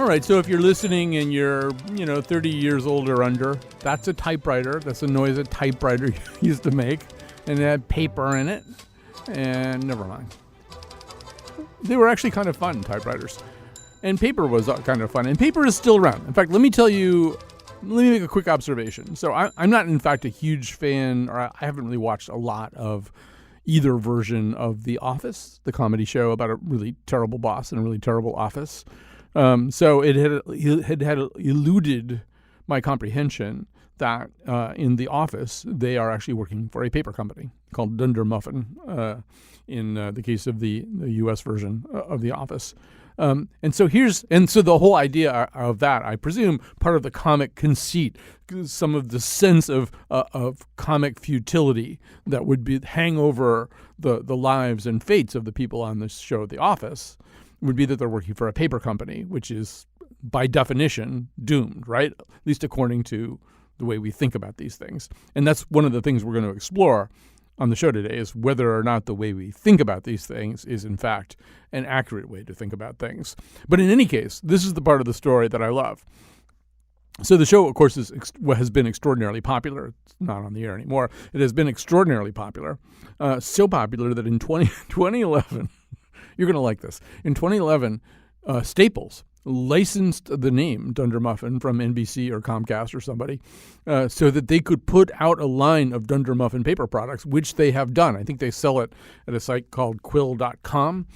All right, so if you're listening and you're, 30 years old or under, that's a typewriter. That's a noise a typewriter used to make. And it had paper in it. And never mind. They were actually kind of fun, typewriters. And paper was kind of fun. And paper is still around. In fact, let me make a quick observation. So I'm not, in fact, a huge fan, or I haven't really watched a lot of either version of The Office, the comedy show about a really terrible boss and a really terrible office. So it had eluded my comprehension that in The Office, they are actually working for a paper company called Dunder Muffin in the case of the U.S. version of The Office. So the whole idea of that, I presume, part of the comic conceit, some of the sense of comic futility that would hang over the lives and fates of the people on this show, The Office, would be that they're working for a paper company, which is by definition doomed, right? At least according to the way we think about these things. And that's one of the things we're going to explore on the show today, is whether or not the way we think about these things is, in fact, an accurate way to think about things. But in any case, this is the part of the story that I love. So the show, of course, has been extraordinarily popular. It's not on the air anymore. It has been extraordinarily popular, so popular that in 2011, you're going to like this. In 2011, Staples licensed the name Dunder Muffin from NBC or Comcast or somebody so that they could put out a line of Dunder Muffin paper products, which they have done. I think they sell it at a site called quill.com.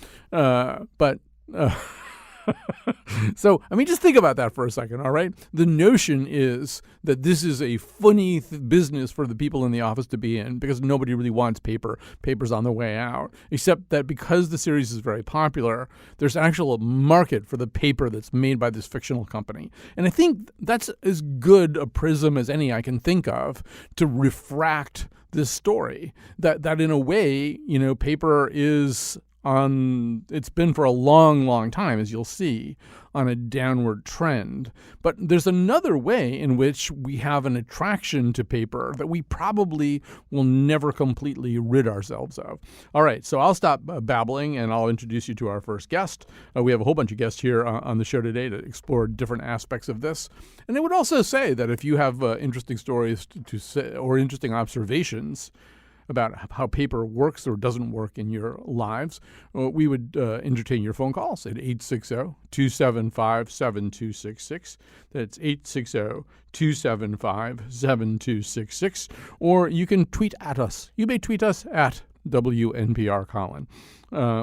So, just think about that for a second, all right? The notion is that this is a funny business for the people in the office to be in because nobody really wants paper. Paper's on the way out. Except that because the series is very popular, there's an actual market for the paper that's made by this fictional company. And I think that's as good a prism as any I can think of to refract this story. That in a way, paper is it's been for a long, long time, as you'll see, on a downward trend. But there's another way in which we have an attraction to paper that we probably will never completely rid ourselves of. All right, so I'll stop babbling and I'll introduce you to our first guest. We have a whole bunch of guests here on the show today to explore different aspects of this. And I would also say that if you have interesting stories to say, or interesting observations about how paper works or doesn't work in your lives, we would entertain your phone calls at 860-275-7266. That's 860-275-7266. Or you can tweet at us. You may tweet us at WNPR Colin.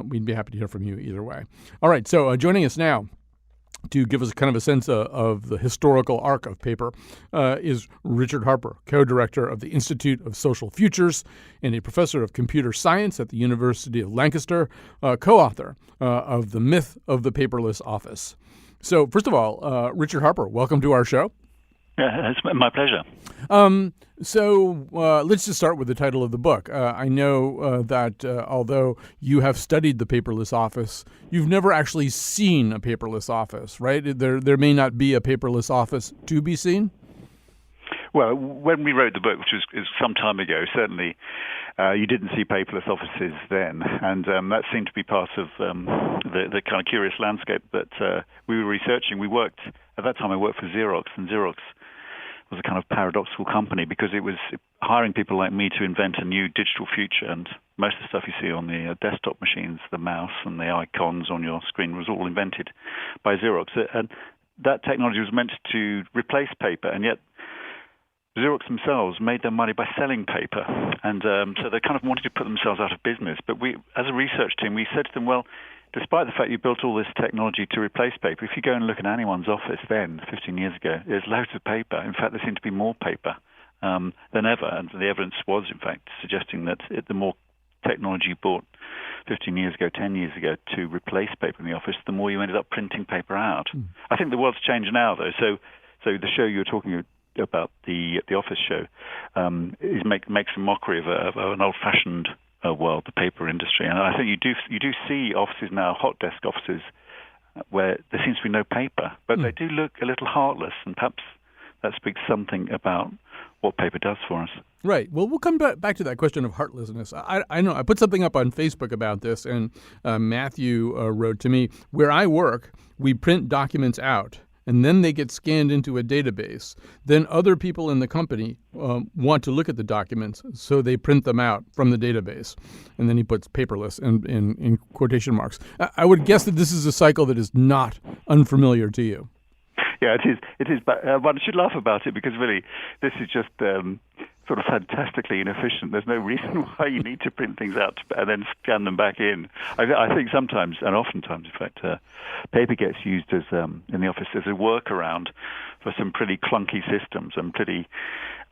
We'd be happy to hear from you either way. All right, so joining us now to give us kind of a sense of the historical arc of paper is Richard Harper, co-director of the Institute of Social Futures and a professor of computer science at the University of Lancaster, co-author of The Myth of the Paperless Office. So first of all, Richard Harper, welcome to our show. Yeah, it's my pleasure. So let's just start with the title of the book. I know that although you have studied the paperless office, you've never actually seen a paperless office, right? There may not be a paperless office to be seen? Well, when we wrote the book, which is some time ago, certainly you didn't see paperless offices then, and that seemed to be part of the kind of curious landscape that we were researching. At that time I worked for Xerox, and Xerox was a kind of paradoxical company because it was hiring people like me to invent a new digital future, and most of the stuff you see on the desktop machines, the mouse and the icons on your screen, was all invented by Xerox. And that technology was meant to replace paper, and yet Xerox themselves made their money by selling paper, and so they kind of wanted to put themselves out of business. But we, as a research team, we said to them, well, despite the fact you built all this technology to replace paper, if you go and look at anyone's office then, 15 years ago, there's loads of paper. In fact, there seemed to be more paper than ever, and the evidence was, in fact, suggesting that the more technology you bought 15 years ago, 10 years ago to replace paper in the office, the more you ended up printing paper out. I think the world's changed now, though. So the show you were talking about, the Office show, makes a mockery of an old-fashioned world, the paper industry. And I think you do see offices now, hot desk offices, where there seems to be no paper, but they do look a little heartless, and perhaps that speaks something about what paper does for us. Right. Well, we'll come back to that question of heartlessness. I know I put something up on Facebook about this, and Matthew wrote to me, where I work, we print documents out, and then they get scanned into a database. Then other people in the company want to look at the documents, so they print them out from the database. And then he puts paperless in quotation marks. I would guess that this is a cycle that is not unfamiliar to you. Yeah, it is. It is, but one should laugh about it because really, this is just sort of fantastically inefficient. There's no reason why you need to print things out and then scan them back in. I think sometimes, and oftentimes, in fact, paper gets used as in the office as a workaround for some pretty clunky systems and pretty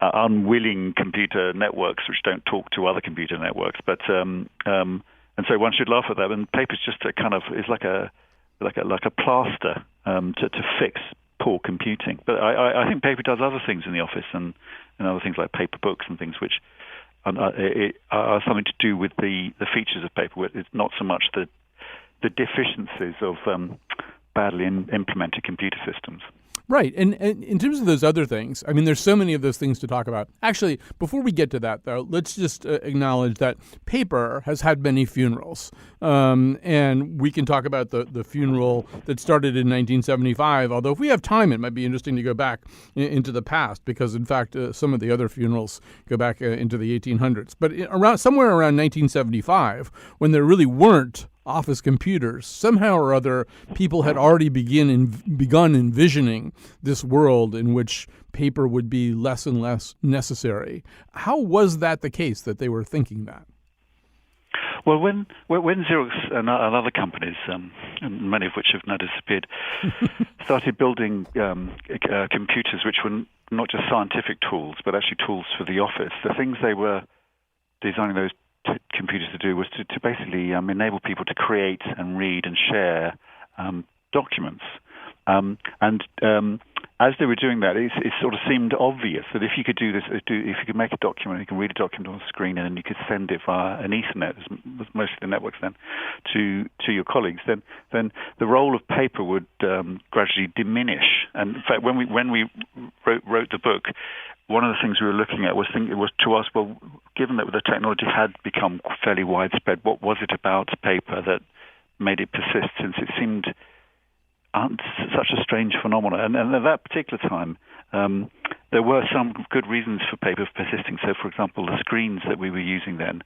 unwilling computer networks which don't talk to other computer networks. But and so one should laugh at that. And paper's just a kind of is like a plaster to fix poor computing. But I think paper does other things in the office and other things like paper books and things which are something to do with the features of paper. It's not so much the deficiencies of badly implemented computer systems. Right. And in terms of those other things, I mean, there's so many of those things to talk about. Actually, before we get to that, though, let's just acknowledge that paper has had many funerals. And we can talk about the funeral that started in 1975, although if we have time, it might be interesting to go back into the past because, in fact, some of the other funerals go back into the 1800s. But somewhere around 1975, when there really weren't office computers, somehow or other, people had already begun envisioning this world in which paper would be less and less necessary. How was that the case that they were thinking that? Well, when Xerox and other companies, and many of which have now disappeared, started building computers which were not just scientific tools, but actually tools for the office, the things they were designing those computers to do was to basically enable people to create and read and share documents. As they were doing that, it sort of seemed obvious that if you could do this, if you could make a document, you can read a document on the screen, and then you could send it via an Ethernet, was mostly the networks then, to your colleagues, then the role of paper would gradually diminish. And in fact, when we wrote the book, one of the things we were looking at was to ask, well, given that the technology had become fairly widespread, what was it about paper that made it persist, since it seemed such a strange phenomenon? And at that particular time, there were some good reasons for paper persisting. So, for example, the screens that we were using then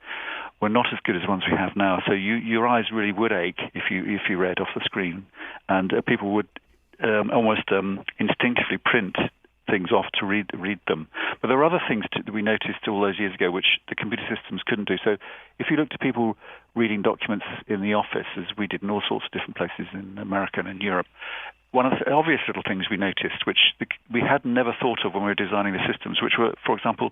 were not as good as the ones we have now. So your eyes really would ache if you read off the screen, and people would almost instinctively print things off to read them. But there are other things that we noticed all those years ago which the computer systems couldn't do. So if you looked at people reading documents in the office, as we did in all sorts of different places in America and in Europe, one of the obvious little things we noticed, which we had never thought of when we were designing the systems, which were, for example,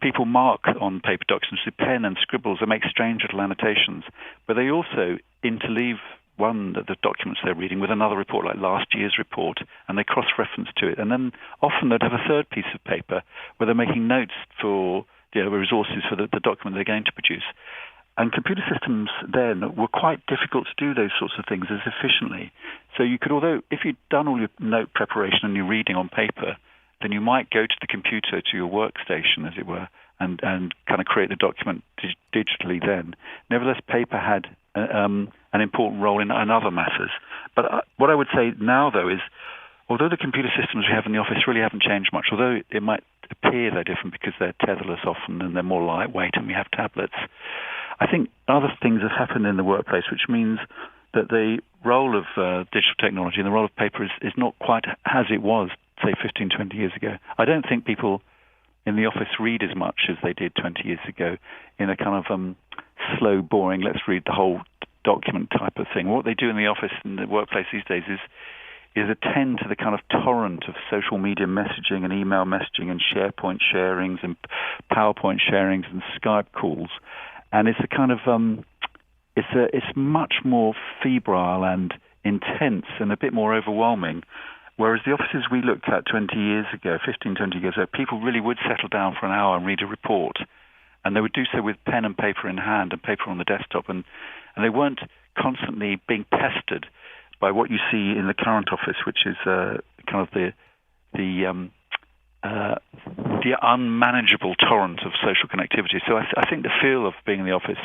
people mark on paper documents with pen and scribbles and make strange little annotations, but they also interleave the documents they're reading with another report, like last year's report, and they cross-reference to it. And then often they'd have a third piece of paper where they're making notes for resources for the document they're going to produce. And computer systems then were quite difficult to do those sorts of things as efficiently. So you could, although if you'd done all your note preparation and your reading on paper, then you might go to the computer, to your workstation, as it were, and kind of create the document digitally then. Nevertheless, paper had an important role in other matters. But what I would say now, though, is although the computer systems we have in the office really haven't changed much, although it might appear they're different because they're tetherless often and they're more lightweight and we have tablets, I think other things have happened in the workplace, which means that the role of digital technology and the role of paper is not quite as it was, say, 15, 20 years ago. I don't think people in the office read as much as they did 20 years ago in a kind of slow, boring, let's read the whole document type of thing. What they do in the office and the workplace these days is attend to the kind of torrent of social media messaging and email messaging and SharePoint sharings and PowerPoint sharings and Skype calls. And it's a kind of it's much more febrile and intense and a bit more overwhelming. Whereas the offices we looked at 20 years ago, 15, 20 years ago, people really would settle down for an hour and read a report. And they would do so with pen and paper in hand and paper on the desktop. And they weren't constantly being pestered by what you see in the current office, which is kind of the the unmanageable torrent of social connectivity. So I think the feel of being in the office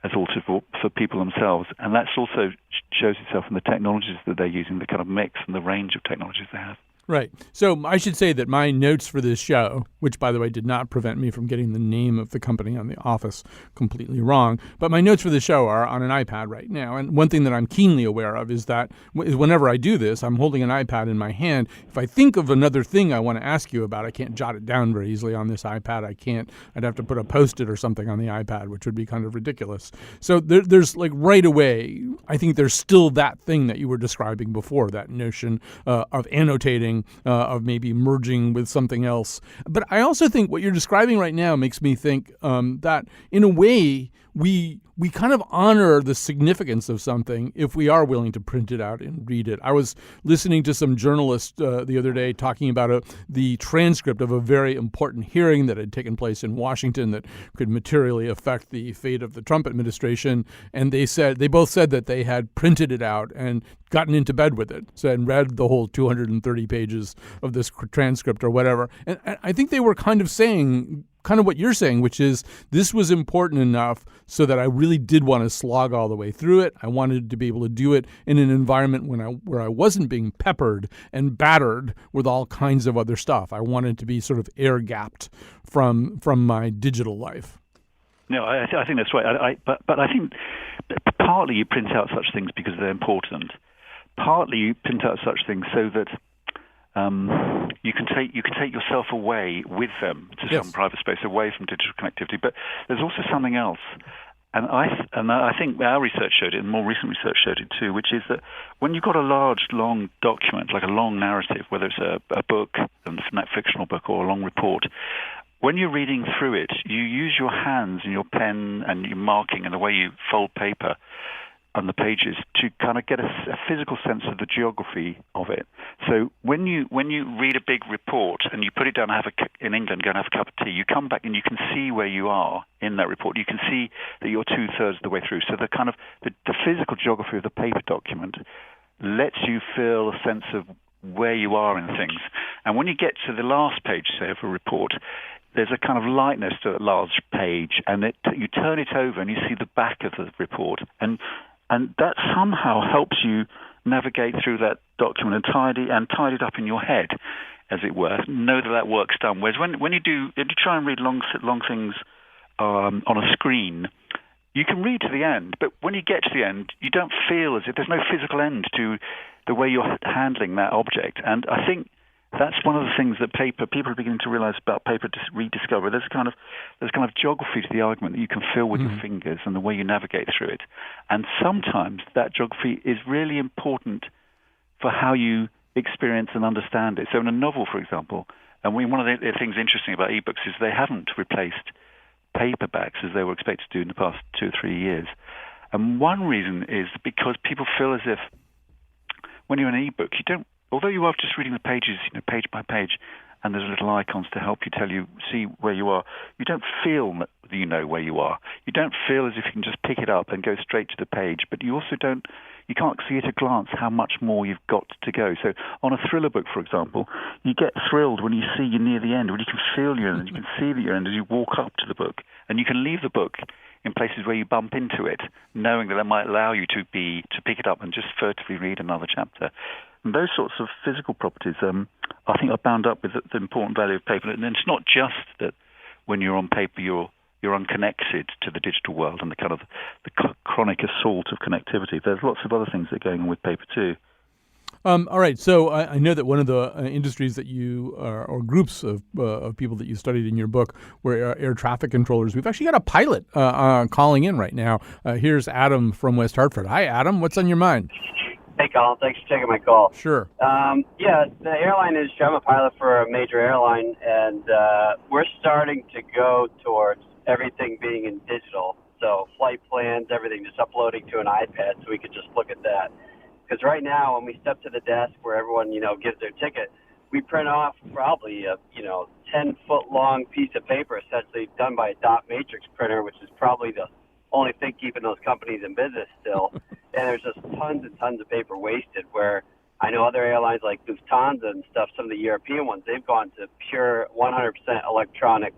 has altered for people themselves, and that's also shows itself in the technologies that they're using, the kind of mix and the range of technologies they have. Right. So I should say that my notes for this show, which, by the way, did not prevent me from getting the name of the company on the office completely wrong, but my notes for the show are on an iPad right now. And one thing that I'm keenly aware of is that whenever I do this, I'm holding an iPad in my hand. If I think of another thing I want to ask you about, I can't jot it down very easily on this iPad. I'd have to put a Post-it or something on the iPad, which would be kind of ridiculous. So there's like right away, I think there's still that thing that you were describing before, that notion of annotating, of maybe merging with something else. But I also think what you're describing right now makes me think that in a way we kind of honor the significance of something if we are willing to print it out and read it. I was listening to some journalist the other day talking about the transcript of a very important hearing that had taken place in Washington that could materially affect the fate of the Trump administration. And they both said that they had printed it out and gotten into bed with it, and read the whole 230 pages of this transcript or whatever. And I think they were kind of saying kind of what you're saying, which is this was important enough so that I really did want to slog all the way through it. I wanted to be able to do it in an environment where I wasn't being peppered and battered with all kinds of other stuff. I wanted to be sort of air-gapped from my digital life. No, I think that's right. But I think partly you print out such things because they're important. Partly you print out such things so that you can take yourself away with them to some private space, away from digital connectivity. But there's also something else, and I think our research showed it, and more recent research showed it too, which is that when you've got a large, long document, like a long narrative, whether it's a book, a fictional book, or a long report, when you're reading through it, you use your hands and your pen and your marking and the way you fold paper on the pages to kind of get a physical sense of the geography of it. So when you read a big report and you put it down in England, go and have a cup of tea, you come back and you can see where you are in that report. You can see that you're 2/3 of the way through. So the kind of the physical geography of the paper document lets you feel a sense of where you are in things. And when you get to the last page, say, of a report, there's a kind of lightness to that large page, and you turn it over and you see the back of the report, and that somehow helps you navigate through that document and tidy it up in your head, as it were. Know that work's done. Whereas when you try and read long things on a screen, you can read to the end, but when you get to the end, you don't feel as if there's no physical end to the way you're handling that object. And I think that's one of the things that people are beginning to realize about paper rediscovery. There's kind of geography to the argument that you can feel with your fingers and the way you navigate through it. And sometimes that geography is really important for how you experience and understand it. So in a novel, for example, and one of the things interesting about ebooks is they haven't replaced paperbacks as they were expected to do in the past 2 or 3 years. And one reason is because people feel as if when you're in an ebook, although you are just reading the pages, page by page, and there's little icons to help you see where you are, you don't feel that you know where you are. You don't feel as if you can just pick it up and go straight to the page, but you can't see at a glance how much more you've got to go. So on a thriller book, for example, you get thrilled when you see you're near the end, when you can feel you're in, you can see that you're in as you walk up to the book, and you can leave the book in places where you bump into it, knowing that might allow you to pick it up and just furtively read another chapter. And those sorts of physical properties, I think, are bound up with the important value of paper. And it's not just that when you're on paper you're unconnected to the digital world and the kind of the chronic assault of connectivity. There's lots of other things that are going on with paper too. All right. So I know that one of the industries that you or groups of people that you studied in your book were air traffic controllers. We've actually got a pilot calling in right now. Here's Adam from West Hartford. Hi, Adam. What's on your mind? Hey, Colin. Thanks for taking my call. Sure. Yeah, the airline industry, I'm a pilot for a major airline, and we're starting to go towards everything being in digital. So flight plans, everything, just uploading to an iPad so we could just look at that. Because right now, when we step to the desk where everyone, gives their ticket, we print off probably a, 10-foot-long piece of paper, essentially done by a dot matrix printer, which is probably the only thing keeping those companies in business still. And there's just tons and tons of paper wasted where I know other airlines like Lufthansa and stuff, some of the European ones, they've gone to pure 100% electronic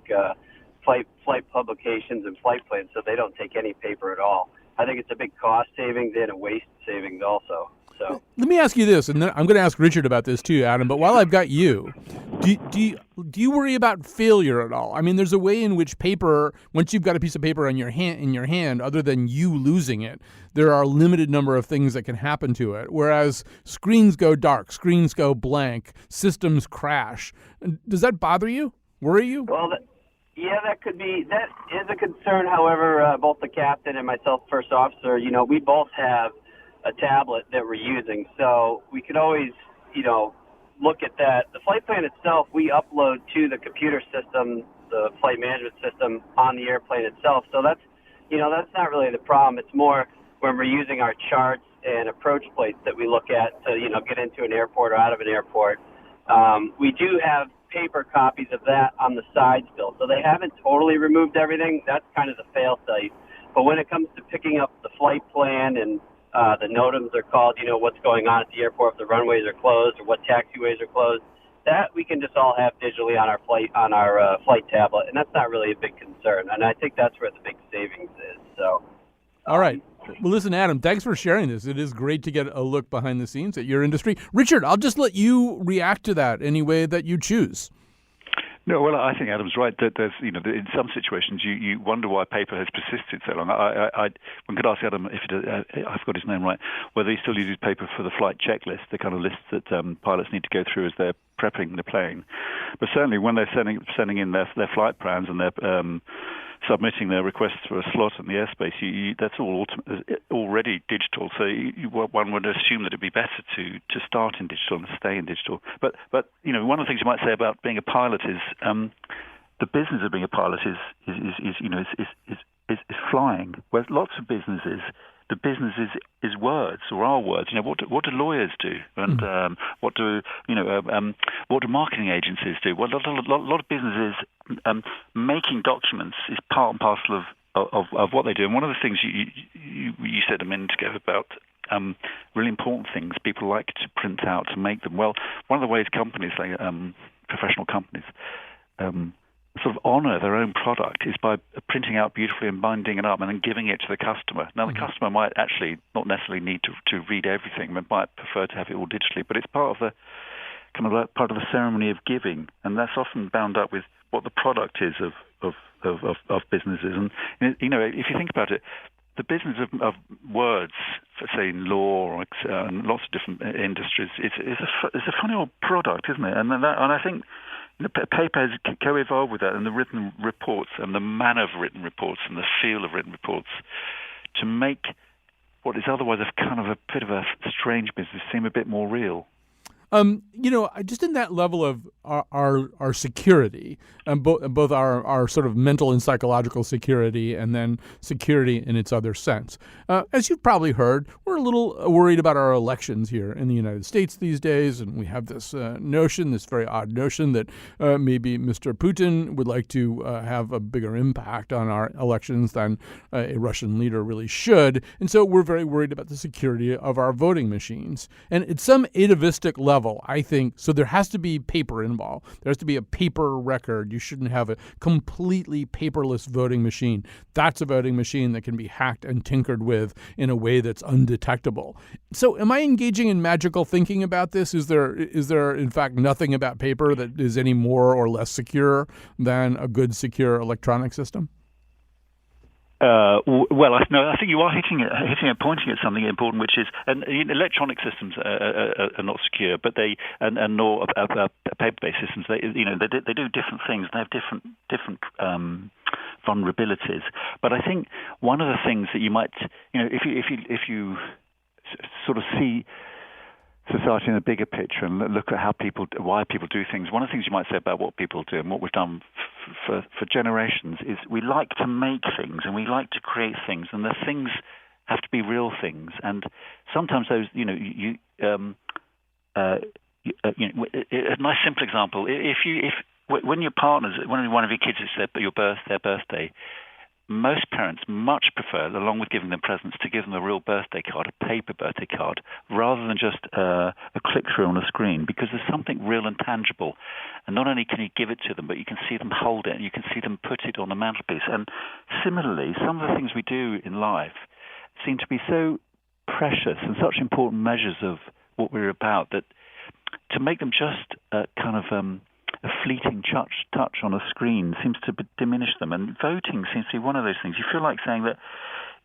flight publications and flight plans, so they don't take any paper at all. I think it's a big cost savings and a waste savings also. So let me ask you this, and then I'm going to ask Richard about this too, Adam. But while I've got you, do you worry about failure at all? I mean, there's a way in which paper, once you've got a piece of paper in your hand, other than you losing it, there are a limited number of things that can happen to it. Whereas screens go dark, screens go blank, systems crash. Does that bother you? Worry you? Well, that is a concern. However, both the captain and myself, first officer, we both have a tablet that we're using, so we could always, look at that. The flight plan itself, we upload to the computer system, the flight management system on the airplane itself. So that's not really the problem. It's more when we're using our charts and approach plates that we look at to, get into an airport or out of an airport. We do have paper copies of that on the side still, so they haven't totally removed everything. That's kind of the fail-safe. But when it comes to picking up the flight plan and the NOTAMs are called, what's going on at the airport, if the runways are closed or what taxiways are closed, that we can just all have digitally on our flight tablet, and that's not really a big concern. And I think that's where the big savings is. So, all right. Well, listen, Adam, thanks for sharing this. It is great to get a look behind the scenes at your industry. Richard, I'll just let you react to that any way that you choose. No, well, I think Adam's right that there's, in some situations you wonder why paper has persisted so long. One could ask Adam if I've got his name right, whether he still uses paper for the flight checklist, the kind of list that pilots need to go through as they're prepping the plane. But certainly when they're sending in their flight plans and they're submitting their requests for a slot in the airspace, that's all already digital. So one would assume that it'd be better to start in digital and stay in digital. But one of the things you might say about being a pilot is the business of being a pilot is flying. Whereas lots of businesses, the business is words or our words. What do lawyers do, and what do marketing agencies do? Well, a lot of businesses making documents is part and parcel of what they do. And one of the things you said a minute ago about really important things people like to print out to make them. Well, one of the ways companies, like professional companies, sort of honor their own product is by printing out beautifully and binding it up and then giving it to the customer. Now, the customer might actually not necessarily need to read everything, but might prefer to have it all digitally. But it's part of the ceremony of giving, and that's often bound up with what the product is of businesses. And if you think about it, the business of words, for say in law or lots of different industries, it's a funny old product, isn't it? And I think paper has co-evolved with that, and the written reports and the manner of written reports and the feel of written reports to make what is otherwise a kind of a bit of a strange business seem a bit more real. Just in that level of our security, and both our sort of mental and psychological security, and then security in its other sense. As you've probably heard, we're a little worried about our elections here in the United States these days, and we have this this very odd notion that maybe Mr. Putin would like to have a bigger impact on our elections than a Russian leader really should, and so we're very worried about the security of our voting machines. And at some atavistic level, I think, so there has to be paper involved. There has to be a paper record. You shouldn't have a completely paperless voting machine. That's a voting machine that can be hacked and tinkered with in a way that's undetectable. So am I engaging in magical thinking about this? Is there in fact nothing about paper that is any more or less secure than a good secure electronic system? I think you are hitting it, pointing at something important, which is electronic systems are not secure, but nor paper-based systems. They do different things. They have different vulnerabilities. But I think one of the things that you might, if you sort of see society in a bigger picture and look at why people do things. One of the things you might say about what people do and what we've done for generations is we like to make things and we like to create things, and the things have to be real things. And sometimes those, a nice simple example: when your partners, when one of your kids is their birthday, most parents much prefer, along with giving them presents, to give them a real birthday card, a paper birthday card, rather than just a click-through on a screen, because there's something real and tangible. And not only can you give it to them, but you can see them hold it, and you can see them put it on the mantelpiece. And similarly, some of the things we do in life seem to be so precious and such important measures of what we're about that to make them just kind of a fleeting touch on a screen seems to diminish them. And voting seems to be one of those things. You feel like saying that,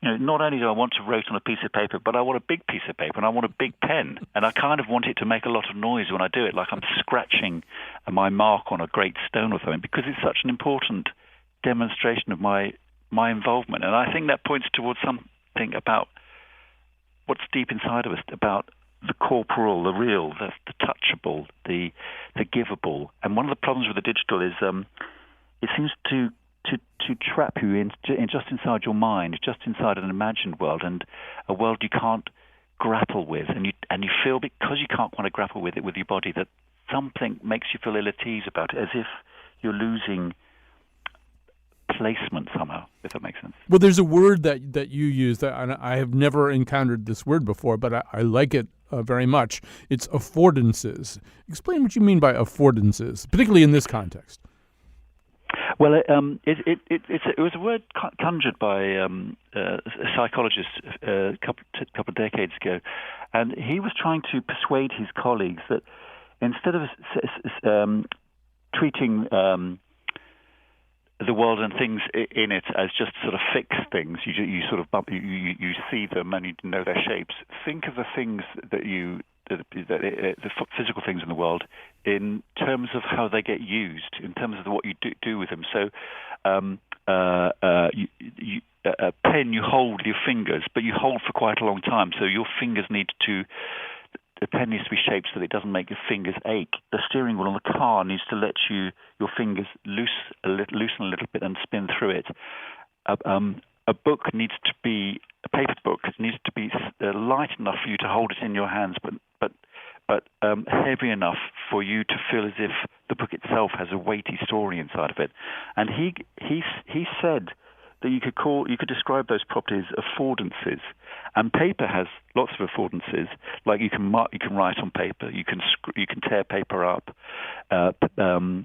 not only do I want to write on a piece of paper, but I want a big piece of paper and I want a big pen. And I kind of want it to make a lot of noise when I do it, like I'm scratching my mark on a great stone or something, because it's such an important demonstration of my involvement. And I think that points towards something about what's deep inside of us, about the corporal, the real, the touchable, the givable. And one of the problems with the digital is it seems to trap you in just inside your mind, just inside an imagined world, and a world you can't grapple with. And you feel, because you can't want to grapple with it with your body, that something makes you feel ill at ease about it, as if you're losing placement somehow, if that makes sense. Well, there's a word that you use that I have never encountered this word before, but I like it very much. It's affordances. Explain what you mean by affordances, particularly in this context. Well, it was a word conjured by a psychologist a couple of decades ago, and he was trying to persuade his colleagues that instead of treating the world and things in it as just sort of fixed things, you sort of you see them and you know their shapes. Think of the things the physical things in the world in terms of how they get used, in terms of what you do with them. So a pen you hold with your fingers, but you hold for quite a long time. So your fingers the pen needs to be shaped so that it doesn't make your fingers ache. The steering wheel on the car needs to let your fingers loosen a little bit and spin through it. A book needs to be, a paper book needs to be light enough for you to hold it in your hands, but heavy enough for you to feel as if the book itself has a weighty story inside of it. And he said that you could describe those properties affordances, and paper has lots of affordances. Like you can write on paper, you can tear paper up. Paper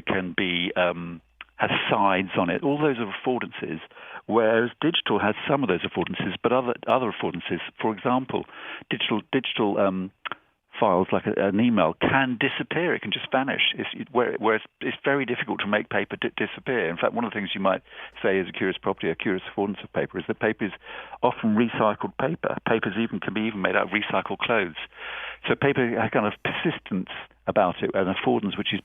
can be has sides on it. All those are affordances, whereas digital has some of those affordances, but other affordances. For example, digital files like an email can disappear. It can just vanish. Whereas it's very difficult to make paper disappear. In fact, one of the things you might say is a curious property, a curious affordance of paper, is that paper is often recycled paper. Papers can be made out of recycled clothes. So paper has a kind of persistence about it, an affordance which is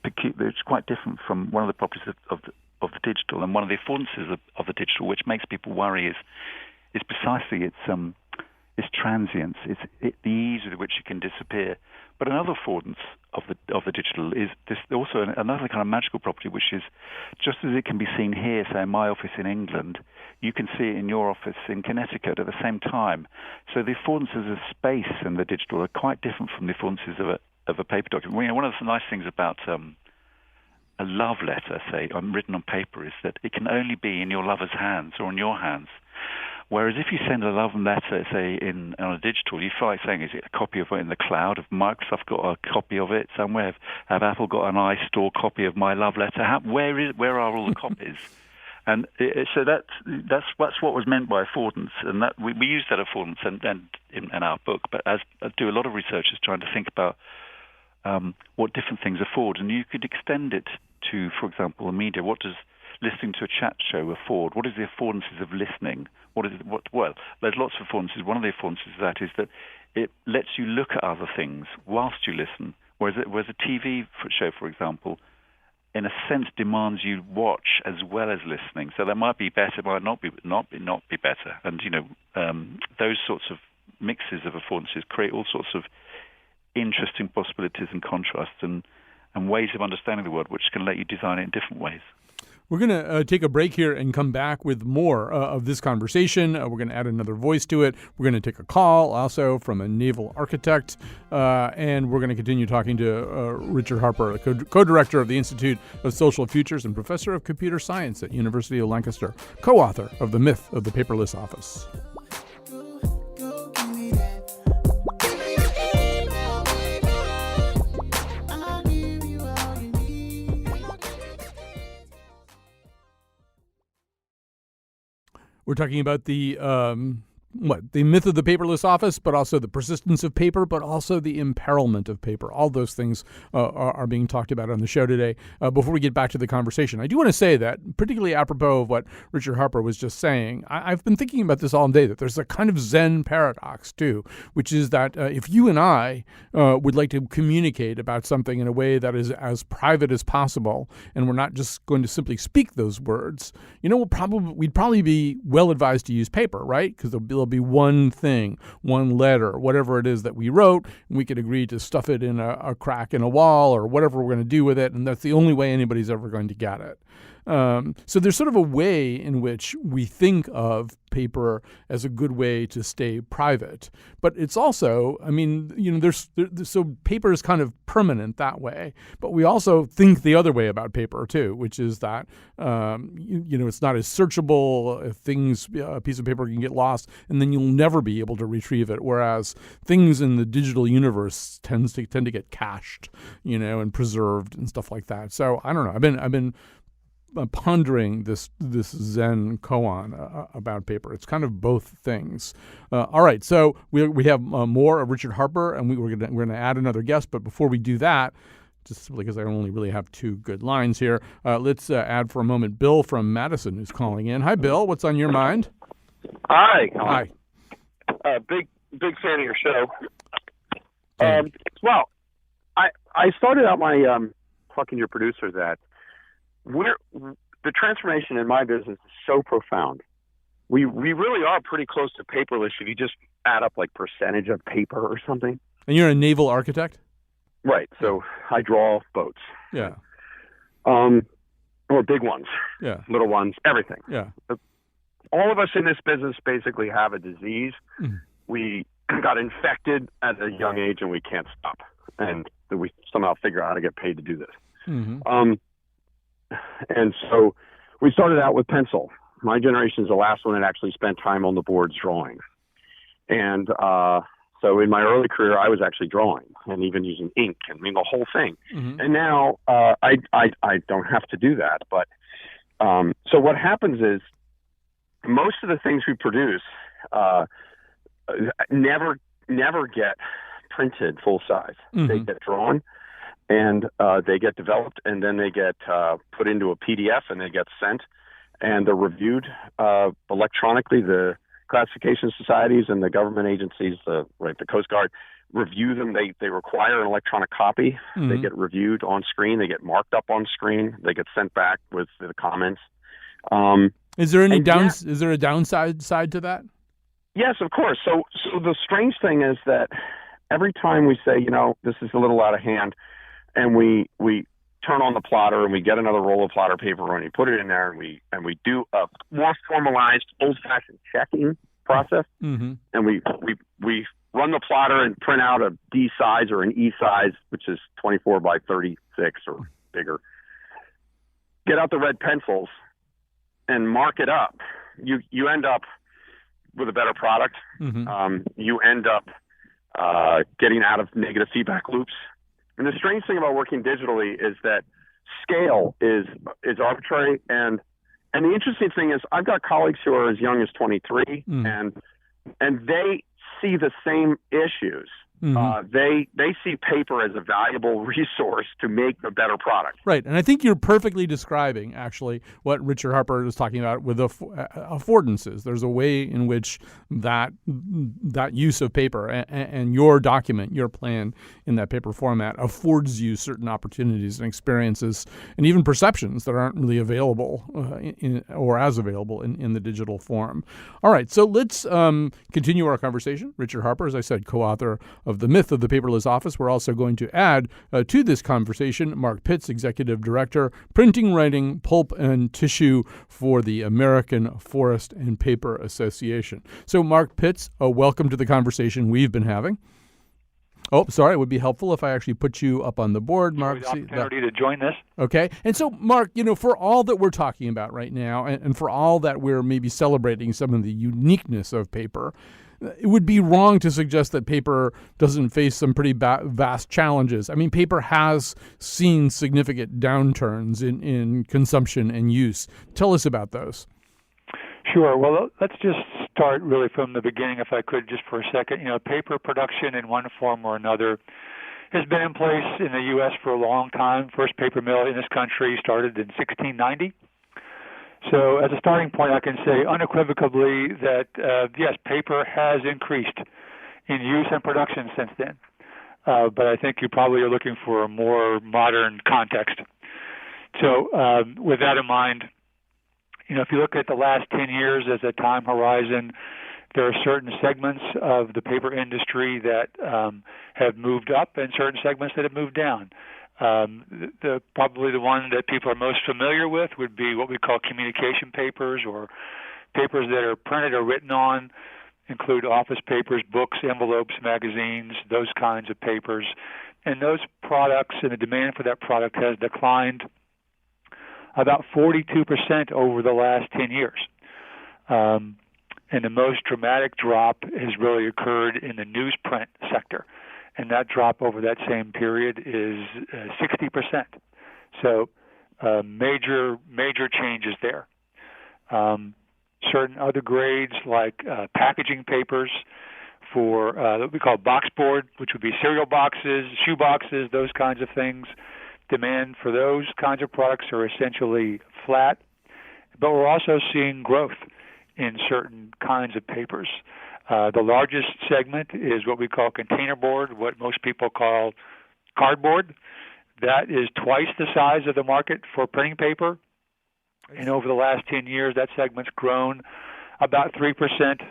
quite different from one of the properties of the digital. And one of the affordances of the digital, which makes people worry, is precisely its transience. It's the ease with which it can disappear. But another affordance of the digital is this also another kind of magical property, which is just as it can be seen here, say in my office in England, you can see it in your office in Connecticut at the same time. So the affordances of space in the digital are quite different from the affordances of a paper document. One of the nice things about a love letter, say, written on paper, is that it can only be in your lover's hands or in your hands. Whereas if you send a love letter, say, on a digital, you feel like saying, is it a copy of it in the cloud? Have Microsoft got a copy of it somewhere? Have Apple got an iStore copy of my love letter? Where are all the copies? And so that's what was meant by affordance, and that we use that affordance and in our book. But as I do a lot of researchers trying to think about what different things afford, and you could extend it to, for example, the media. What does listening to a chat show afford? What is the affordances of listening? Well, there's lots of affordances. One of the affordances of that is that it lets you look at other things whilst you listen, whereas a TV show, for example, in a sense demands you watch as well as listening. So that might be better, might not be better. And those sorts of mixes of affordances create all sorts of interesting possibilities and contrasts and ways of understanding the world, which can let you design it in different ways. We're going to take a break here and come back with more of this conversation. We're going to add another voice to it. We're going to take a call also from a naval architect. And we're going to continue talking to Richard Harper, co-director of the Institute of Social Futures and professor of computer science at University of Lancaster, co-author of The Myth of the Paperless Office. We're talking about the myth of the paperless office, but also the persistence of paper, but also the imperilment of paper. All those things are being talked about on the show today. Before we get back to the conversation, I do want to say that, particularly apropos of what Richard Harper was just saying, I've been thinking about this all day, that there's a kind of Zen paradox, too, which is that if you and I would like to communicate about something in a way that is as private as possible, and we're not just going to simply speak those words, we'd probably be well advised to use paper, right? Because there'll be one thing, one letter, whatever it is that we wrote, and we could agree to stuff it in a crack in a wall or whatever we're going to do with it, and that's the only way anybody's ever going to get it. So there's sort of a way in which we think of paper as a good way to stay private, but it's also, so paper is kind of permanent that way, but we also think the other way about paper too, which is that, it's not as searchable. A piece of paper can get lost and then you'll never be able to retrieve it. Whereas things in the digital universe tend to get cached, and preserved and stuff like that. So I don't know. I've been pondering this Zen koan about paper. It's kind of both things. All right, so we have more of Richard Harper, and we're gonna add another guest. But before we do that, just simply because I only really have two good lines here, let's add for a moment Bill from Madison, who's calling in. Hi, Bill. What's on your mind? Hi. Hi. Big fan of your show. Well, I started out my talking to your producer that the transformation in my business is so profound. We really are pretty close to paperless if you just add up like percentage of paper or something. And you're a naval architect? Right. So I draw boats. Yeah. Or big ones. Yeah. Little ones, everything. Yeah. All of us in this business basically have a disease. Mm. We got infected at a young age and we can't stop. And we somehow figure out how to get paid to do this. Mm-hmm. And so we started out with pencil. My generation is the last one that actually spent time on the boards drawing. And so in my early career, I was actually drawing and even using ink and the whole thing. Mm-hmm. And now I don't have to do that. But so what happens is most of the things we produce never get printed full size. Mm-hmm. They get drawn. And they get developed, and then they get put into a PDF, and they get sent, and they're reviewed electronically. The classification societies and the government agencies, the Coast Guard, review them. They require an electronic copy. Mm-hmm. They get reviewed on screen. They get marked up on screen. They get sent back with the comments. Is there any Is there a downside to that? Yes, of course. So the strange thing is that every time we say, this is a little out of hand, and we turn on the plotter and we get another roll of plotter paper and we put it in there and we do a more formalized, old-fashioned checking process. Mm-hmm. And we run the plotter and print out a D size or an E size, which is 24 by 36 or bigger. Get out the red pencils and mark it up. You end up with a better product. Mm-hmm. You end up getting out of negative feedback loops. And the strange thing about working digitally is that scale is arbitrary. And the interesting thing is I've got colleagues who are as young as 23 and they see the same issues. Mm-hmm. They see paper as a valuable resource to make a better product. Right, and I think you're perfectly describing, actually, what Richard Harper is talking about with affordances. There's a way in which that use of paper and your document, your plan in that paper format affords you certain opportunities and experiences and even perceptions that aren't really available or as available in the digital form. All right, so let's continue our conversation. Richard Harper, as I said, co-author of of the myth of the paperless office. We're also going to add to this conversation Mark Pitts, Executive Director, Printing, Writing, Pulp, and Tissue for the American Forest and Paper Association. So, Mark Pitts, welcome to the conversation we've been having. Oh, sorry. It would be helpful if I actually put you up on the board, Mark. The opportunity to join this. Okay. And so, Mark, for all that we're talking about right now, and for all that we're maybe celebrating some of the uniqueness of paper, it would be wrong to suggest that paper doesn't face some pretty vast challenges. I mean, paper has seen significant downturns in consumption and use. Tell us about those. Sure. Well, let's just start really from the beginning, if I could, just for a second. Paper production in one form or another has been in place in the U.S. for a long time. First paper mill in this country started in 1690. So as a starting point, I can say unequivocally that, yes, paper has increased in use and production since then. But I think you probably are looking for a more modern context. So with that in mind, if you look at the last 10 years as a time horizon, there are certain segments of the paper industry that have moved up and certain segments that have moved down. Probably the one that people are most familiar with would be what we call communication papers, or papers that are printed or written on, include office papers, books, envelopes, magazines, those kinds of papers. And those products and the demand for that product has declined about 42% over the last 10 years. And the most dramatic drop has really occurred in the newsprint sector. And that drop over that same period is 60%. So major changes there. Certain other grades like packaging papers for what we call box board, which would be cereal boxes, shoe boxes, those kinds of things. Demand for those kinds of products are essentially flat, but we're also seeing growth in certain kinds of papers. The largest segment is what we call container board, what most people call cardboard. That is twice the size of the market for printing paper. And over the last 10 years, that segment's grown about 3%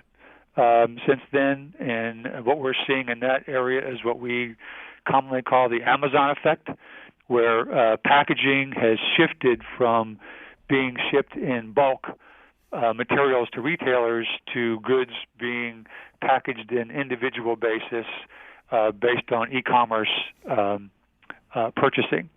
since then. And what we're seeing in that area is what we commonly call the Amazon effect, where packaging has shifted from being shipped in bulk materials to retailers to goods being packaged in individual basis based on e-commerce purchasing.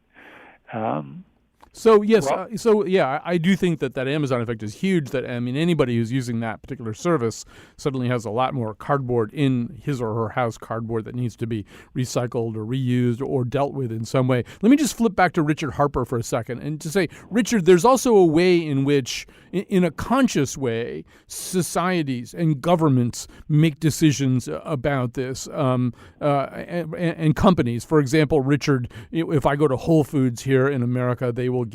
So yes, I do think that Amazon effect is huge. That anybody who's using that particular service suddenly has a lot more cardboard in his or her house, cardboard that needs to be recycled or reused or dealt with in some way. Let me just flip back to Richard Harper for a second and to say, Richard, there's also a way in which, in a conscious way, societies and governments make decisions about this, and companies. For example, Richard, if I go to Whole Foods here in America, they will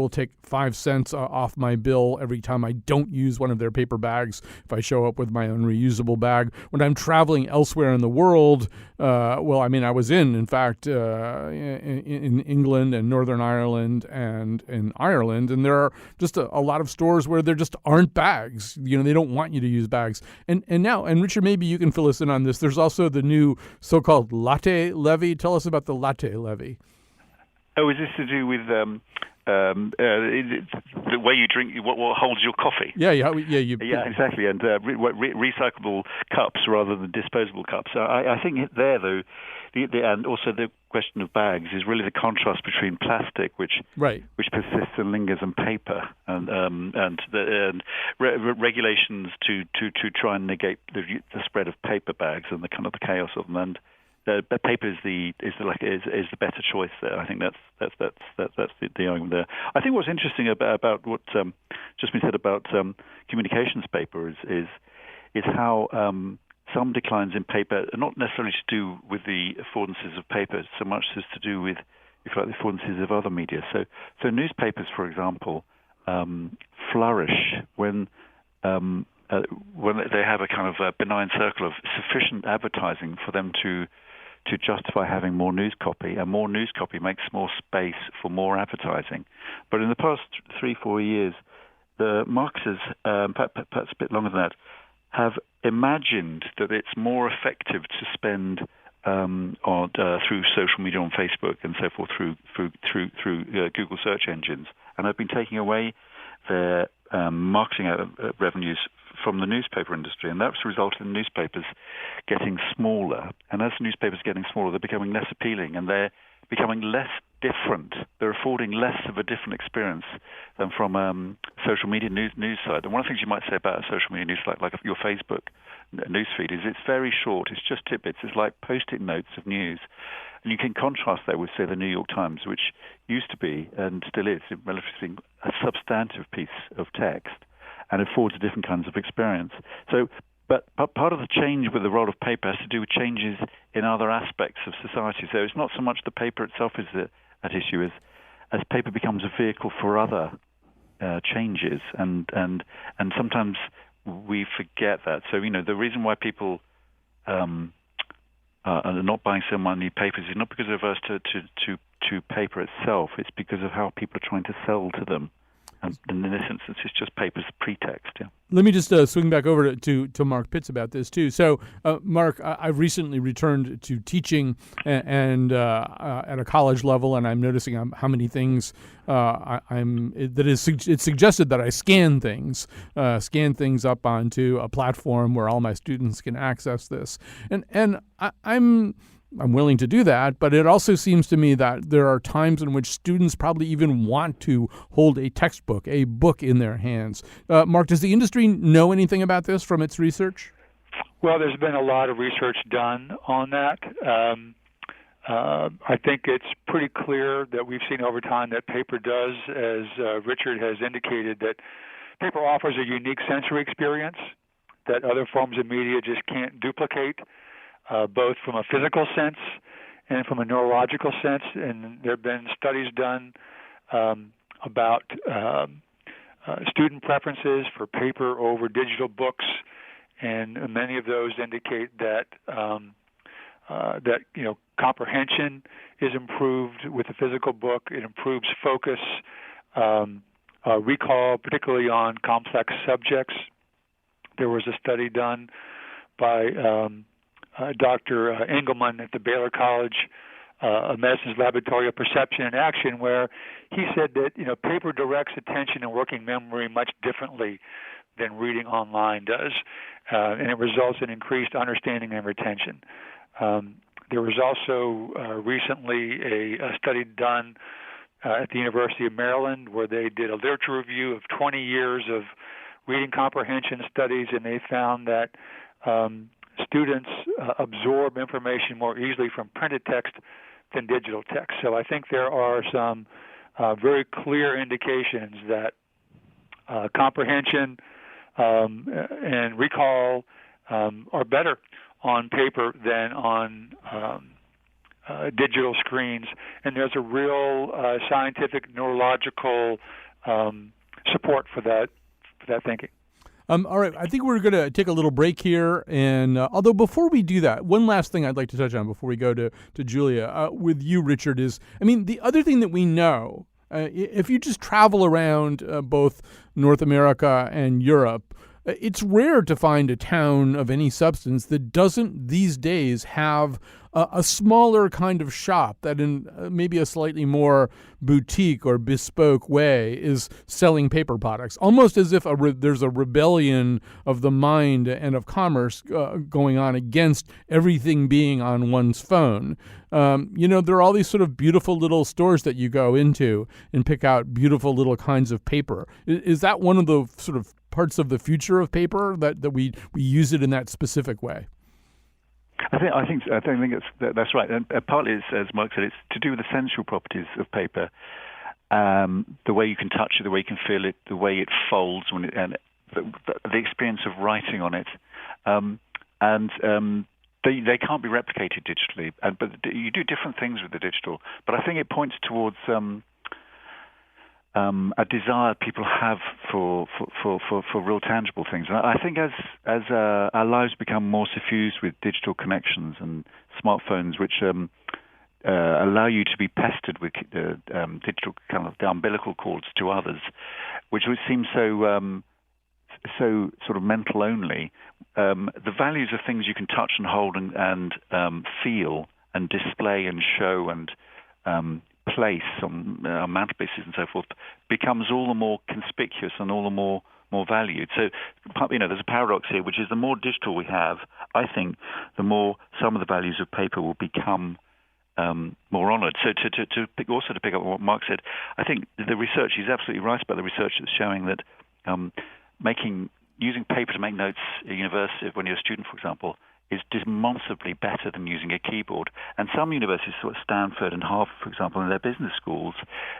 take 5 cents off my bill every time I don't use one of their paper bags if I show up with my own reusable bag. When I'm traveling elsewhere in the world, I was in fact, in England and Northern Ireland and in Ireland, and there are just a lot of stores where there just aren't bags. They don't want you to use bags. And Richard, maybe you can fill us in on this. There's also the new so-called latte levy. Tell us about the latte levy. Oh, is this to do with the way you drink, what holds your coffee? Yeah, exactly, and recyclable cups rather than disposable cups. I think there, though, and also the question of bags is really the contrast between plastic, which persists and lingers, and paper, and regulations to try and negate the spread of paper bags and the kind of the chaos of them. And but paper is the better choice there. I think that's the argument there. I think what's interesting about what just been said about communications paper is how some declines in paper are not necessarily to do with the affordances of paper so much as to do with, if you like, the affordances of other media. So newspapers, for example, flourish when they have a kind of a benign circle of sufficient advertising for them to justify having more news copy, and more news copy makes more space for more advertising. But in the past 3-4 years, the marketers, perhaps a bit longer than that, have imagined that it's more effective to spend through social media on Facebook and so forth through Google search engines, and have been taking away their marketing revenues from the newspaper industry, and that's resulted in newspapers getting smaller. And as newspapers are getting smaller, they're becoming less appealing, and they're becoming less different. They're affording less of a different experience than from social media news site. And one of the things you might say about a social media news site, like your Facebook newsfeed, is it's very short. It's just tidbits. It's like post-it notes of news. And you can contrast that with, say, the New York Times, which used to be, and still is, relatively a substantive piece of text, and affords different kinds of experience. So, but part of the change with the role of paper has to do with changes in other aspects of society. So it's not so much the paper itself is at issue as paper becomes a vehicle for other changes, and sometimes we forget that. So the reason why people are not buying so many papers is not because they're averse to paper itself. It's because of how people are trying to sell to them. And in this instance, it's just paper's pretext. Yeah. Let me just swing back over to Mark Pitts about this, too. So, Mark, I've recently returned to teaching and at a college level, and I'm noticing how many things it's suggested that I scan things up onto a platform where all my students can access this. And I'm willing to do that, but it also seems to me that there are times in which students probably even want to hold a textbook, a book in their hands. Mark, does the industry know anything about this from its research? Well, there's been a lot of research done on that. I think it's pretty clear that we've seen over time that paper does, as Richard has indicated, that paper offers a unique sensory experience that other forms of media just can't duplicate. Both from a physical sense and from a neurological sense. And there have been studies done about student preferences for paper over digital books, and many of those indicate that comprehension is improved with the physical book. It improves focus, recall, particularly on complex subjects. There was a study done by Dr. Engelman at the Baylor College of Medicine's Laboratory of Perception and Action, where he said that paper directs attention and working memory much differently than reading online does, and it results in increased understanding and retention. There was also recently a study done at the University of Maryland where they did a literature review of 20 years of reading comprehension studies, and they found that students absorb information more easily from printed text than digital text. So I think there are some very clear indications that comprehension and recall are better on paper than on digital screens. And there's a real scientific neurological support for that thinking. All right, I think we're going to take a little break here. And although before we do that, one last thing I'd like to touch on before we go to Julia with you, Richard, is, the other thing that we know, if you just travel around both North America and Europe, it's rare to find a town of any substance that doesn't these days have a smaller kind of shop that in maybe a slightly more boutique or bespoke way is selling paper products, almost as if there's a rebellion of the mind and of commerce going on against everything being on one's phone. There are all these sort of beautiful little stores that you go into and pick out beautiful little kinds of paper. Is that one of the sort of parts of the future of paper that we use it in that specific way? I think that's right, and partly it's, as Mark said, it's to do with the sensual properties of paper, the way you can touch it, the way you can feel it, the way it folds and the experience of writing on it, they can't be replicated digitally. But you do different things with the digital. But I think it points towards a desire people have for real tangible things. And I think as our lives become more suffused with digital connections and smartphones, which allow you to be pestered with digital kind of the umbilical cords to others, which would seem so so sort of mental only, the values of things you can touch and hold and feel and display and show and place on mantelpieces and so forth becomes all the more conspicuous and all the more valued. So, there's a paradox here, which is the more digital we have, I think, the more some of the values of paper will become more honoured. So to pick up on what Mark said, I think the research, he's absolutely right about the research that's showing that using paper to make notes at university when you're a student, for example, is demonstrably better than using a keyboard. And some universities, sort of Stanford and Harvard, for example, in their business schools,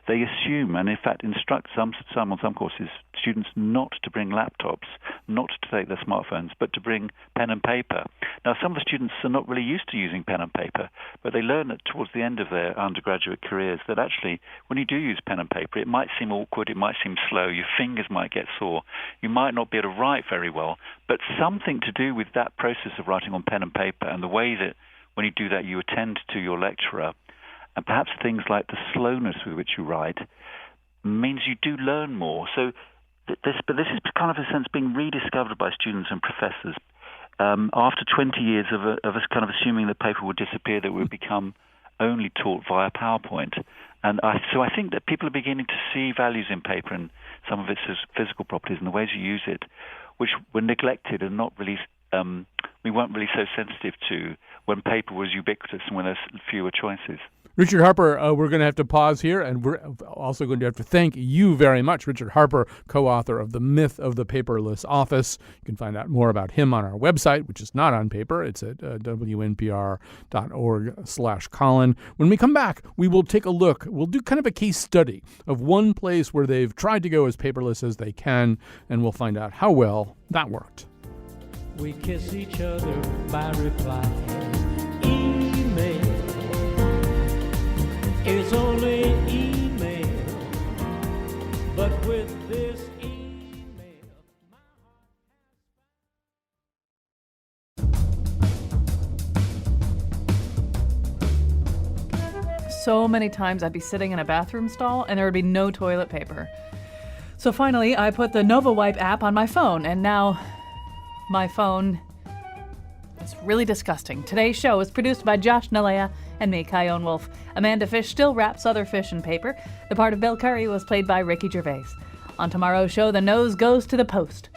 they assume and in fact instruct some on some courses students not to bring laptops, not to take their smartphones, but to bring pen and paper. Now, some of the students are not really used to using pen and paper, but they learn that towards the end of their undergraduate careers that actually when you do use pen and paper, it might seem awkward, it might seem slow, your fingers might get sore, you might not be able to write very well, but something to do with that process of writing on pen and paper and the way that when you do that you attend to your lecturer, and perhaps things like the slowness with which you write means you do learn more. So this is kind of a sense being rediscovered by students and professors after 20 years of us kind of assuming that paper would disappear, that would become only taught via PowerPoint. And so I think that people are beginning to see values in paper and some of its physical properties and the ways you use it, which were neglected and not really we weren't really so sensitive to when paper was ubiquitous and when there's fewer choices. Richard Harper, we're going to have to pause here, and we're also going to have to thank you very much. Richard Harper, co-author of The Myth of the Paperless Office. You can find out more about him on our website, which is not on paper. It's at wnpr.org/Colin. When we come back, we will take a look. We'll do kind of a case study of one place where they've tried to go as paperless as they can, and we'll find out how well that worked. We kiss each other by reply. Email is only email, but with this email, So many times I'd be sitting in a bathroom stall and there would be no toilet paper. So finally, I put the NovaWipe app on my phone, and now my phone is really disgusting. Today's show is produced by Josh Nalea and me, Kyone Wolf. Amanda Fish still wraps other fish in paper. The part of Bill Curry was played by Ricky Gervais. On tomorrow's show, the nose goes to the post.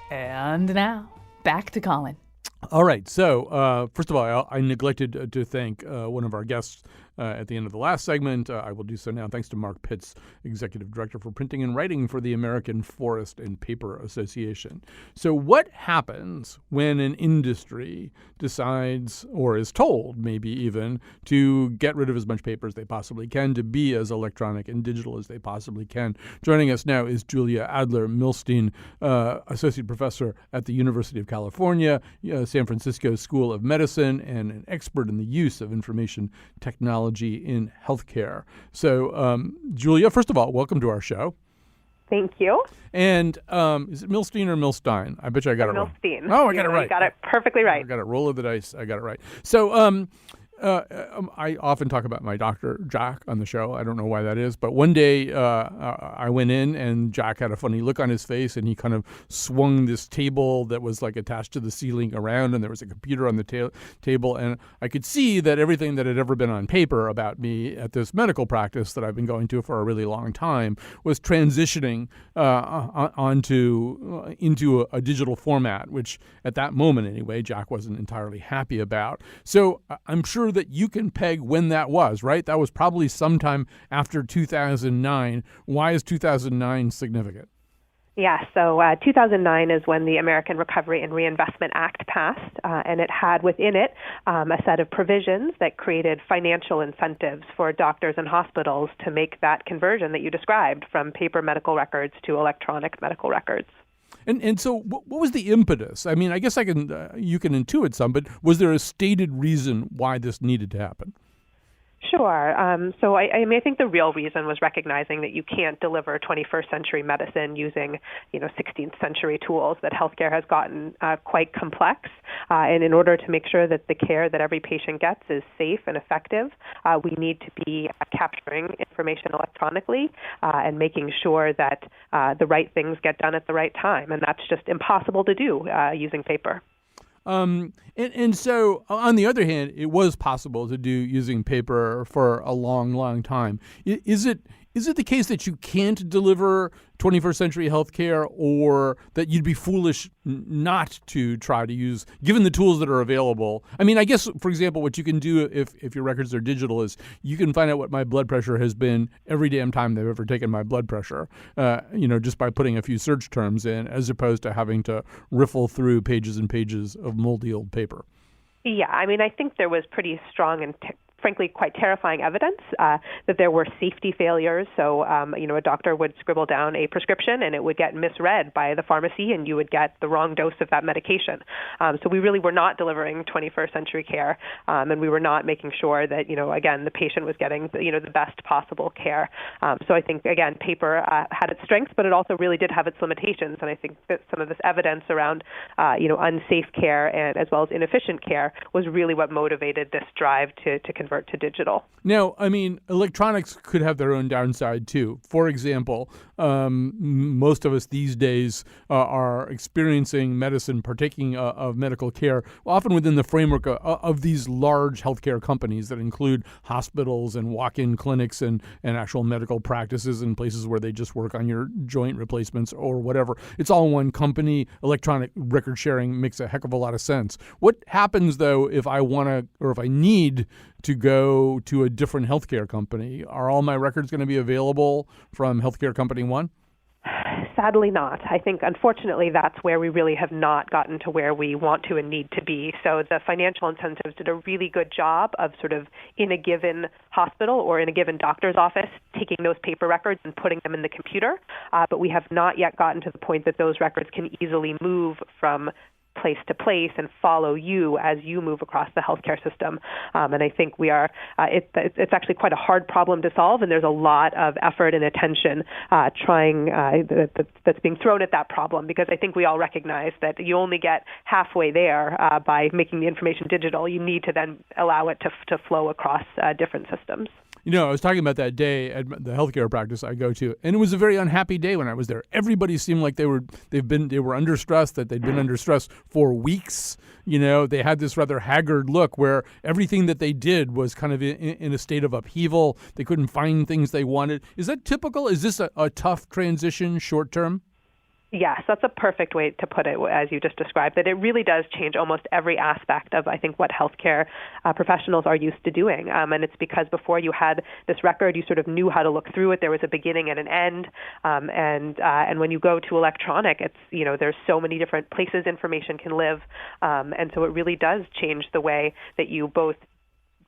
And now, back to Colin. All right. So, first of all, I neglected to thank one of our guests at the end of the last segment. I will do so now. Thanks to Mark Pitts, Executive Director for Printing and Writing for the American Forest and Paper Association. So what happens when an industry decides, or is told maybe even, to get rid of as much paper as they possibly can, to be as electronic and digital as they possibly can? Joining us now is Julia Adler-Milstein, Associate Professor at the University of California, San Francisco School of Medicine, and an expert in the use of information technology in healthcare. So, Julia, first of all, welcome to our show. Thank you. And is it Milstein or Milstein? I bet you I got it right. Milstein. Oh, I got it right. You got it perfectly right. I got it. Roll of the dice. I got it right. So, I often talk about my doctor, Jack, on the show. I don't know why that is. But one day I went in and Jack had a funny look on his face, and he kind of swung this table that was like attached to the ceiling around, and there was a computer on the table. And I could see that everything that had ever been on paper about me at this medical practice that I've been going to for a really long time was transitioning into a digital format, which at that moment anyway, Jack wasn't entirely happy about. So I'm sure that you can peg when that was, right? That was probably sometime after 2009. Why is 2009 significant? Yeah, so 2009 is when the American Recovery and Reinvestment Act passed, and it had within it a set of provisions that created financial incentives for doctors and hospitals to make that conversion that you described from paper medical records to electronic medical records. And so what was the impetus? I mean, I guess you can intuit some, but was there a stated reason why this needed to happen? Sure. So I mean, I think the real reason was recognizing that you can't deliver 21st century medicine using, 16th century tools, that healthcare has gotten quite complex. And in order to make sure that the care that every patient gets is safe and effective, we need to be capturing information electronically and making sure that the right things get done at the right time. And that's just impossible to do using paper. And so, on the other hand, it was possible to do using paper for a long, long time. Is it the case that you can't deliver 21st century healthcare, or that you'd be foolish not to try to use, given the tools that are available? I mean, I guess, for example, what you can do if your records are digital is you can find out what my blood pressure has been every damn time they've ever taken my blood pressure, just by putting a few search terms in, as opposed to having to riffle through pages and pages of moldy old paper. Yeah, I mean, I think there was pretty strong and frankly quite terrifying evidence that there were safety failures. So, a doctor would scribble down a prescription and it would get misread by the pharmacy and you would get the wrong dose of that medication. So we really were not delivering 21st century care, and we were not making sure that, again, the patient was getting, the best possible care. So I think, again, paper had its strengths, but it also really did have its limitations. And I think that some of this evidence around, unsafe care and as well as inefficient care was really what motivated this drive to convert to digital. Now, I mean, electronics could have their own downside too. For example, most of us these days are experiencing medicine, partaking of medical care, often within the framework of these large healthcare companies that include hospitals and walk-in clinics and actual medical practices and places where they just work on your joint replacements or whatever. It's all one company. Electronic record sharing makes a heck of a lot of sense. What happens, though, if I want to, or if I need to go to a different healthcare company? Are all my records going to be available from healthcare company one? Sadly not. I think, unfortunately, that's where we really have not gotten to where we want to and need to be. So the financial incentives did a really good job of sort of in a given hospital or in a given doctor's office taking those paper records and putting them in the computer. But we have not yet gotten to the point that those records can easily move from place to place and follow you as you move across the healthcare system. And I think we are, it's actually quite a hard problem to solve, and there's a lot of effort and attention that's being thrown at that problem, because I think we all recognize that you only get halfway there by making the information digital. You need to then allow it to flow across different systems. I was talking about that day at the healthcare practice I go to, and it was a very unhappy day when I was there. Everybody seemed like they were under stress, that they'd been under stress for weeks. They had this rather haggard look where everything that they did was kind of in a state of upheaval. They couldn't find things they wanted. Is that typical? Is this a tough transition short term? Yes, that's a perfect way to put it, as you just described, that it really does change almost every aspect of, I think, what healthcare professionals are used to doing. And it's because before you had this record, you sort of knew how to look through it. There was a beginning and an end. And when you go to electronic, it's, there's so many different places information can live. And so it really does change the way that you both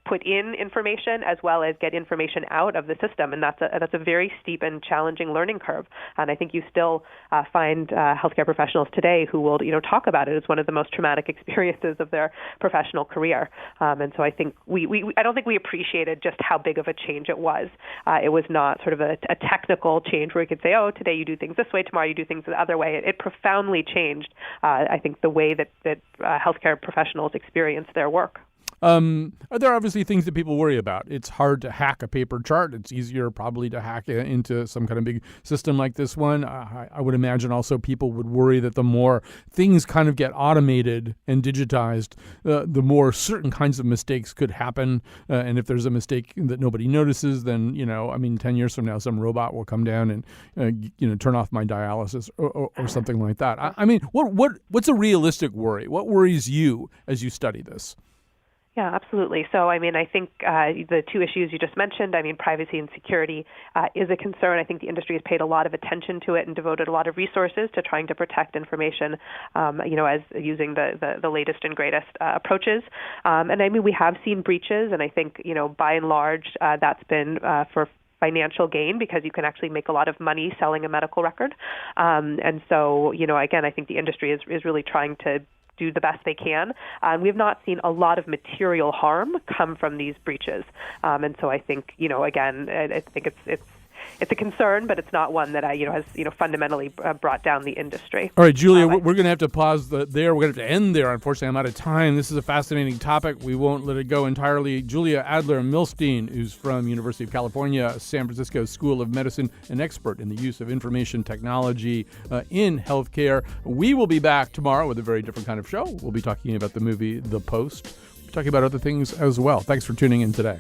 put in information as well as get information out of the system, and that's a very steep and challenging learning curve. And I think you still find healthcare professionals today who will talk about it as one of the most traumatic experiences of their professional career. And so I think I don't think we appreciated just how big of a change it was. It was not sort of a technical change where you could say, oh, today you do things this way, tomorrow you do things the other way. It profoundly changed, I think, the way that healthcare professionals experience their work. There are obviously things that people worry about. It's hard to hack a paper chart. It's easier probably to hack into some kind of big system like this one. I would imagine also people would worry that the more things kind of get automated and digitized, the more certain kinds of mistakes could happen. And if there's a mistake that nobody notices, then, 10 years from now, some robot will come down and, turn off my dialysis or something like that. What's a realistic worry? What worries you as you study this? Yeah, absolutely. So, I think the two issues you just mentioned, privacy and security is a concern. I think the industry has paid a lot of attention to it and devoted a lot of resources to trying to protect information, as using the latest and greatest approaches. And we have seen breaches, and I think, by and large, that's been for financial gain, because you can actually make a lot of money selling a medical record. And so, again, I think the industry is really trying to do the best they can. We have not seen a lot of material harm come from these breaches. And so I think, again, I think it's a concern, but it's not one that has fundamentally brought down the industry. All right, Julia, we're going to have to pause there. We're going to have to end there. Unfortunately, I'm out of time. This is a fascinating topic. We won't let it go entirely. Julia Adler-Milstein, who's from University of California, San Francisco School of Medicine, an expert in the use of information technology in healthcare. We will be back tomorrow with a very different kind of show. We'll be talking about the movie The Post. We'll be talking about other things as well. Thanks for tuning in today.